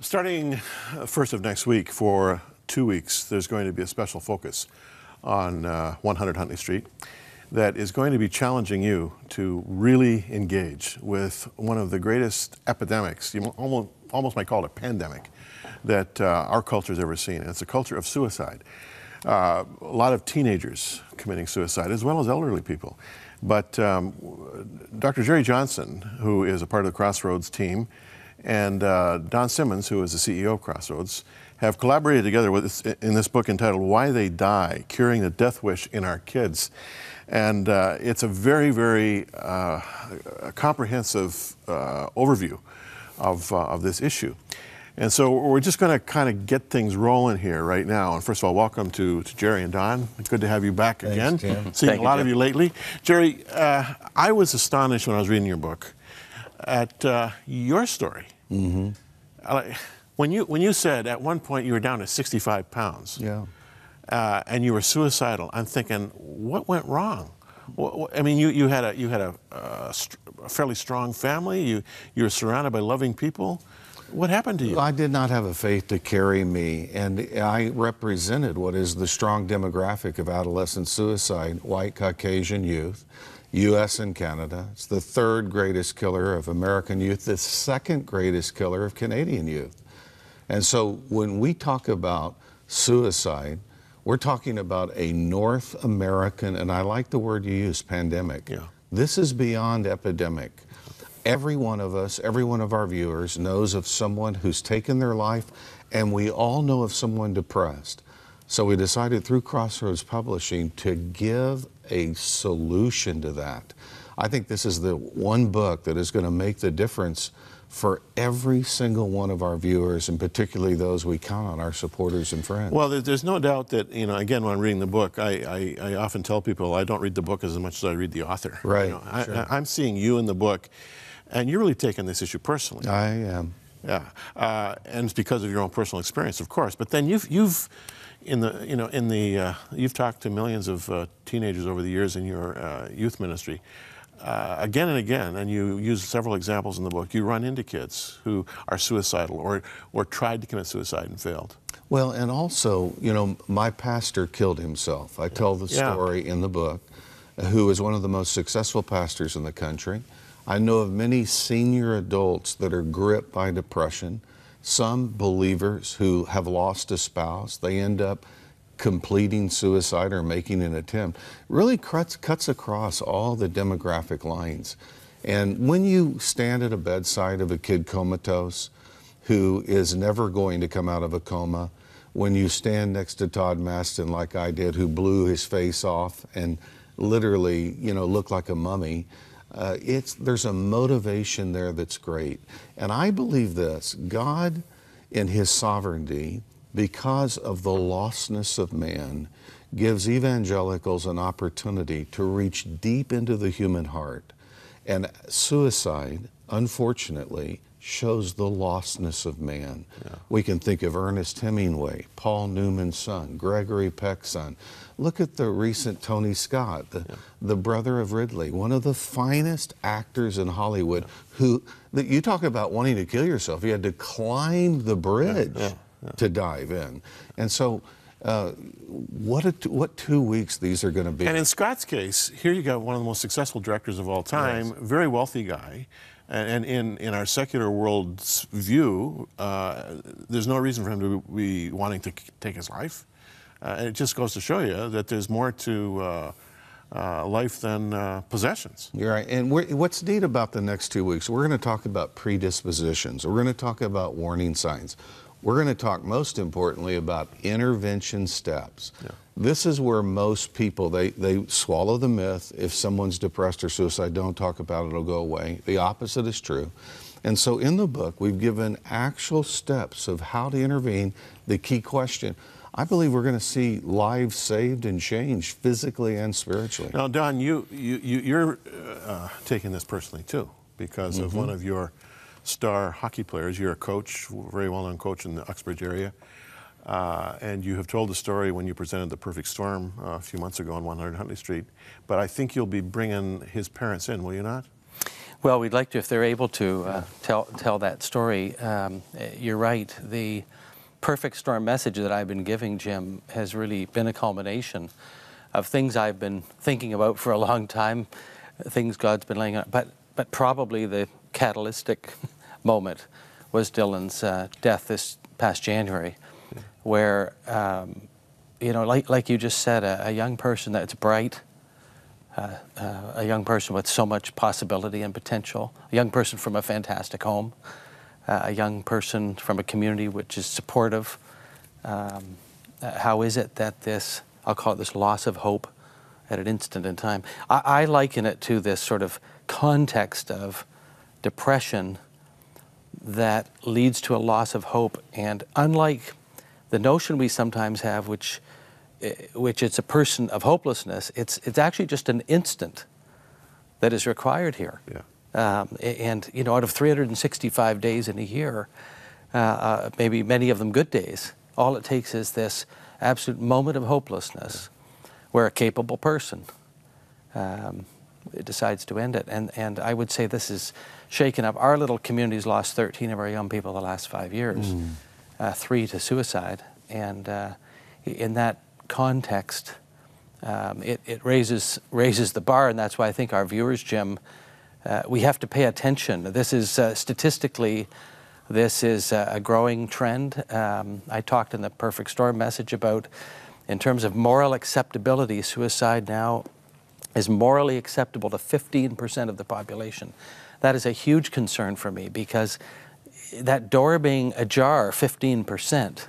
Starting first of next week for 2 weeks, there's going to be a special focus on 100 Huntley Street that is going to be challenging you to really engage with one of the greatest epidemics, you almost might call it a pandemic, that our culture's ever seen. And it's a culture of suicide. A lot of teenagers committing suicide, as well as elderly people. But Dr. Jerry Johnston, who is a part of the Crossroads team, and Don Simmonds, who is the CEO of Crossroads, have collaborated together in this book entitled Why They Die, Curing the Death Wish in Our Kids. And it's a very, very comprehensive overview of this issue. And so we're just going to kind of get things rolling here right now. And first of all, welcome to Jerry and Don. It's good to have you back again. Seeing a lot of you lately. Jerry, I was astonished when I was reading your book at your story. Mm-hmm. When you said at one point you were down to 65 pounds, yeah, and you were suicidal, I'm thinking, what went wrong? Well, I mean, you had a fairly strong family. You were surrounded by loving people. What happened to you? I did not have a faith to carry me, and I represented what is the strong demographic of adolescent suicide: white Caucasian youth, U.S. and Canada. It's the third greatest killer of American youth, the second greatest killer of Canadian youth. And so when we talk about suicide, we're talking about a North American, and I like the word you use, pandemic. Yeah. This is beyond epidemic. Every one of us, every one of our viewers knows of someone who's taken their life, and we all know of someone depressed. So we decided through Crossroads Publishing to give a solution to that. I think this is the one book that is going to make the difference for every single one of our viewers, and particularly those we count on, our supporters and friends. Well, there's no doubt that, you know, again, when I'm reading the book, I often tell people I don't read the book as much as I read the author. Right. You know, sure. I'm seeing you in the book, and you're really taking this issue personally. I am. Yeah, and it's because of your own personal experience, of course. But then you've talked to millions of teenagers over the years in your youth ministry. Again and again, and you use several examples in the book, you run into kids who are suicidal or tried to commit suicide and failed. Well, and also, you know, my pastor killed himself. I tell the story in the book, who is one of the most successful pastors in the country. I know of many senior adults that are gripped by depression, some believers who have lost a spouse. They end up completing suicide or making an attempt. Really cuts across all the demographic lines. And when you stand at a bedside of a kid comatose who is never going to come out of a coma, when you stand next to Todd Maston like I did, who blew his face off and literally, you know, looked like a mummy, there's a motivation there that's great. And I believe this: God, in his sovereignty, because of the lostness of man, gives evangelicals an opportunity to reach deep into the human heart. And suicide, unfortunately, shows the lostness of man. Yeah. We can think of Ernest Hemingway, Paul Newman's son, Gregory Peck's son. Look at the recent Tony Scott, the brother of Ridley, one of the finest actors in Hollywood, you talk about wanting to kill yourself. He had to climb the bridge to dive in. And so what 2 weeks these are going to be. And in Scott's case, here you got one of the most successful directors of all time, yes, very wealthy guy. And in our secular world's view, there's no reason for him to be wanting to take his life. And it just goes to show you that there's more to life than possessions. You're right. And what's neat about the next 2 weeks, we're going to talk about predispositions. We're going to talk about warning signs. We're going to talk, most importantly, about intervention steps. Yeah. This is where most people, they swallow the myth. If someone's depressed or suicide, don't talk about it, it'll go away. The opposite is true. And so in the book, we've given actual steps of how to intervene. The key question: I believe we're going to see lives saved and changed physically and spiritually. Now, Don, you're taking this personally too, because of one of your star hockey players. You're a coach, very well-known coach in the Uxbridge area, and you have told the story when you presented The Perfect Storm a few months ago on 100 Huntley Street. But I think you'll be bringing his parents in, will you not? Well, we'd like to, if they're able to, tell that story. You're right. The perfect storm message that I've been giving, Jim, has really been a culmination of things I've been thinking about for a long time, things God's been laying out. But probably the catalytic moment was Dylan's death this past January, where, like you just said, a young person that's bright, a young person with so much possibility and potential, a young person from a fantastic home, a young person from a community which is supportive. How is it that this, I'll call it this loss of hope at an instant in time? I liken it to this sort of context of depression that leads to a loss of hope. And unlike the notion we sometimes have, which it's a person of hopelessness, it's actually just an instant that is required here. Yeah. And out of 365 days in a year, maybe many of them good days, all it takes is this absolute moment of hopelessness where a capable person decides to end it. And I would say this is shaken up. Our little community's lost 13 of our young people the last 5 years, 3 to suicide. And in that context, it raises the bar, and that's why I think our viewers, Jim, we have to pay attention. This is statistically, this is a growing trend. I talked in the Perfect Storm message about, in terms of moral acceptability, suicide now is morally acceptable to 15% of the population. That is a huge concern for me, because that door being ajar, 15%,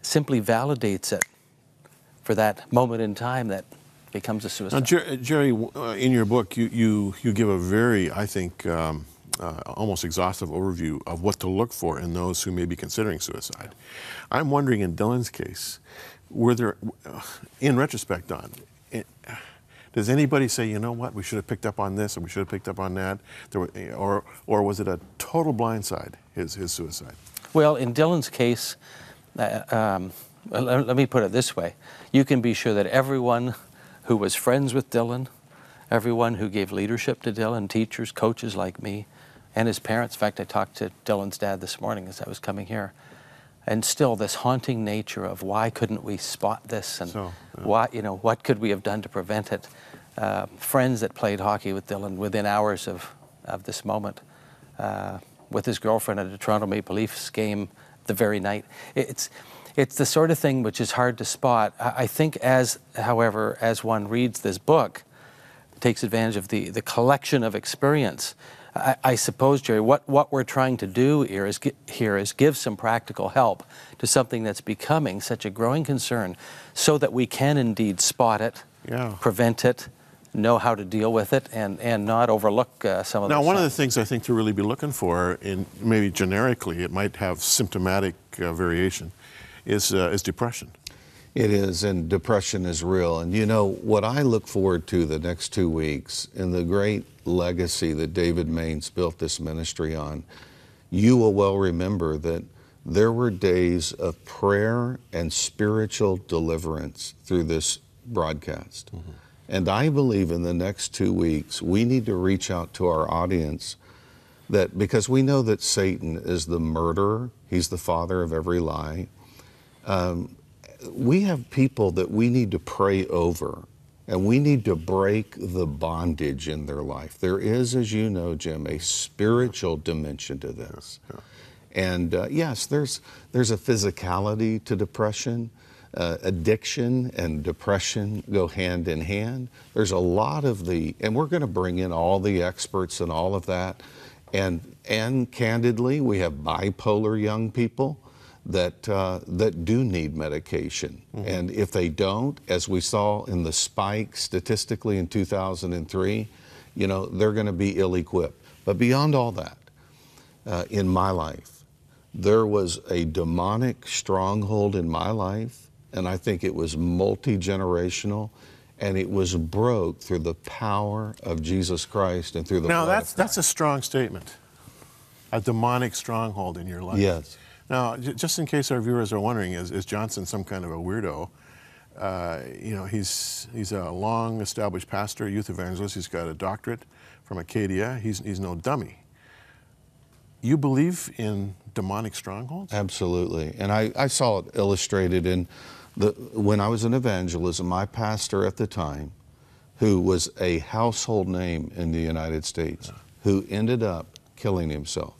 simply validates it for that moment in time that becomes a suicide. Now, Jerry, in your book, you give a very, I think, almost exhaustive overview of what to look for in those who may be considering suicide. I'm wondering, in Dylan's case, were there, in retrospect, Don, does anybody say, you know what, we should have picked up on this, or we should have picked up on that, or was it a total blindside, his suicide? Well, in Dylan's case, let me put it this way. You can be sure that everyone who was friends with Dylan, everyone who gave leadership to Dylan, teachers, coaches like me, and his parents. In fact, I talked to Dylan's dad this morning as I was coming here. And still this haunting nature of why couldn't we spot this, and what could we have done to prevent it? Friends that played hockey with Dylan within hours of this moment, with his girlfriend at a Toronto Maple Leafs game the very night. It's the sort of thing which is hard to spot. I think however, as one reads this book, takes advantage of the collection of experience, I suppose, Jerry, what we're trying to do here is give some practical help to something that's becoming such a growing concern, so that we can indeed spot it, prevent it, know how to deal with it, and not overlook some of the signs. Now, one of the things I think to really be looking for, in maybe generically, it might have symptomatic variation, is depression. It is, and depression is real. And what I look forward to the next 2 weeks, in the great legacy that David Maines built this ministry on, you will well remember that there were days of prayer and spiritual deliverance through this broadcast. Mm-hmm. And I believe in the next 2 weeks, we need to reach out to our audience, because we know that Satan is the murderer, he's the father of every lie. We have people that we need to pray over, and we need to break the bondage in their life. There is, as you know, Jim, a spiritual dimension to this. And yes, there's a physicality to depression. Addiction and depression go hand in hand. There's a lot of and we're going to bring in all the experts and all of that. And candidly, we have bipolar young people that do need medication. Mm-hmm. And if they don't, as we saw in the spike statistically in 2003, they're going to be ill-equipped. But beyond all that, in my life, there was a demonic stronghold in my life, and I think it was multi-generational, and it was broke through the power of Jesus Christ and through the blood of Christ. That's a strong statement. A demonic stronghold in your life. Yes. Now, just in case our viewers are wondering, is Johnston some kind of a weirdo? He's a long-established pastor, youth evangelist. He's got a doctorate from Acadia. He's no dummy. You believe in demonic strongholds? Absolutely. And I saw it illustrated in when I was in evangelism, my pastor at the time, who was a household name in the United States, who ended up killing himself.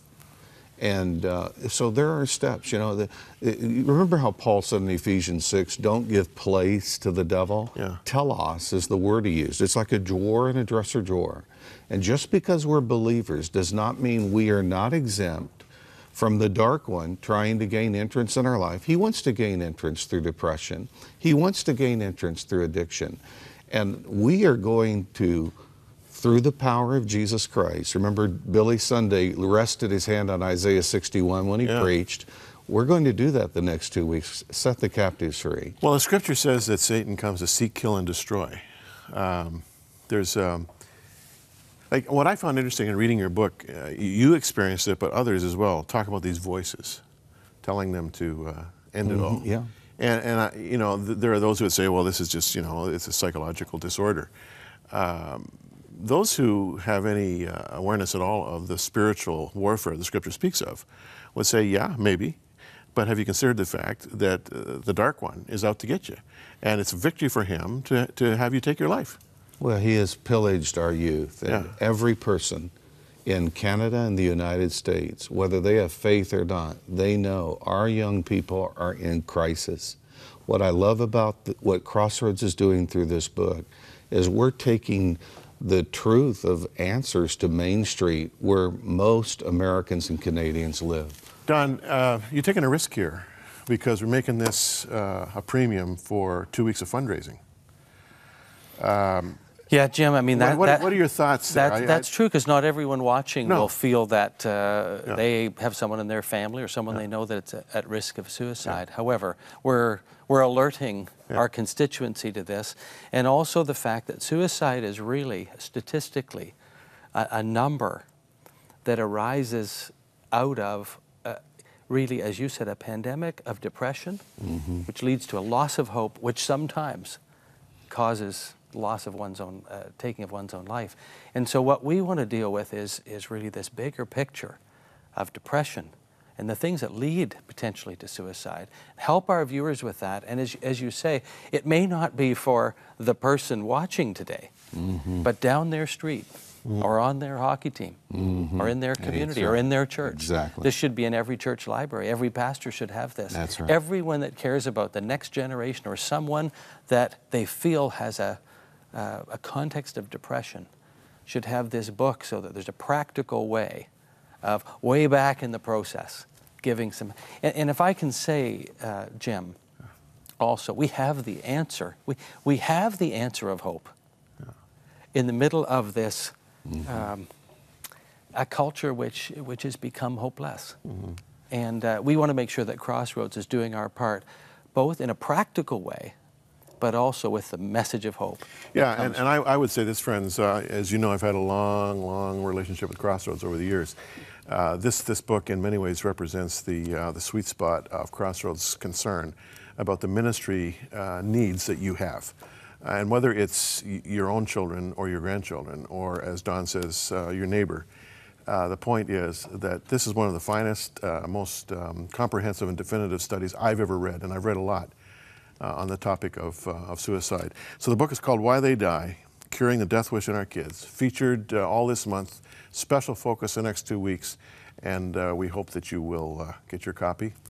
And so there are steps, you know. Remember how Paul said in Ephesians 6, don't give place to the devil? Yeah. Telos is the word he used. It's like a drawer in a dresser drawer. And just because we're believers does not mean we are not exempt from the dark one trying to gain entrance in our life. He wants to gain entrance through depression. He wants to gain entrance through addiction. And we are going to, through the power of Jesus Christ, remember Billy Sunday rested his hand on Isaiah 61 when he preached. We're going to do that the next 2 weeks, set the captives free. Well, the scripture says that Satan comes to seek, kill, and destroy. Like what I found interesting in reading your book, you experienced it, but others as well, talk about these voices telling them to end it all. Yeah. And you know, there are those who would say, well, this is just, you know, it's a psychological disorder. Those who have any awareness at all of the spiritual warfare the scripture speaks of would say, yeah, maybe, but have you considered the fact that the dark one is out to get you? And it's a victory for him to have you take your life. Well, he has pillaged our youth. And every person in Canada and the United States, whether they have faith or not, they know our young people are in crisis. What I love about what Crossroads is doing through this book is we're taking the truth of answers to Main Street where most Americans and Canadians live. Don, you're taking a risk here because we're making this a premium for 2 weeks of fundraising. Yeah, Jim, I mean, what are your thoughts there? That's true, because not everyone watching will feel that Yeah. they have someone in their family or someone they know that's at risk of suicide. However, we're alerting our constituency to this, and also the fact that suicide is really, statistically, a number that arises out of, really, as you said, a pandemic of depression, which leads to a loss of hope, which sometimes causes loss of one's own, taking of one's own life. And so what we want to deal with is really this bigger picture of depression and the things that lead potentially to suicide. Help our viewers with that. And as you say, it may not be for the person watching today, but down their street, or on their hockey team, or in their community, or in their church. Exactly. This should be in every church library. Every pastor should have this. That's right. Everyone that cares about the next generation or someone that they feel has a context of depression should have this book, so that there's a practical way of, way back in the process, giving some. And if I can say, Jim, also, we have the answer. We have the answer of hope in the middle of this a culture which has become hopeless. And we want to make sure that Crossroads is doing our part, both in a practical way, but also with the message of hope. Yeah, and I would say this, friends, as you know, I've had a long, long relationship with Crossroads over the years. This book in many ways represents the sweet spot of Crossroads' concern about the ministry needs that you have. And whether it's your own children or your grandchildren, or as Don says, your neighbor, the point is that this is one of the finest, most comprehensive and definitive studies I've ever read, and I've read a lot on the topic of suicide. So the book is called Why They Die, Curing the Death Wish in Our Kids, featured all this month, special focus the next 2 weeks, and we hope that you will get your copy.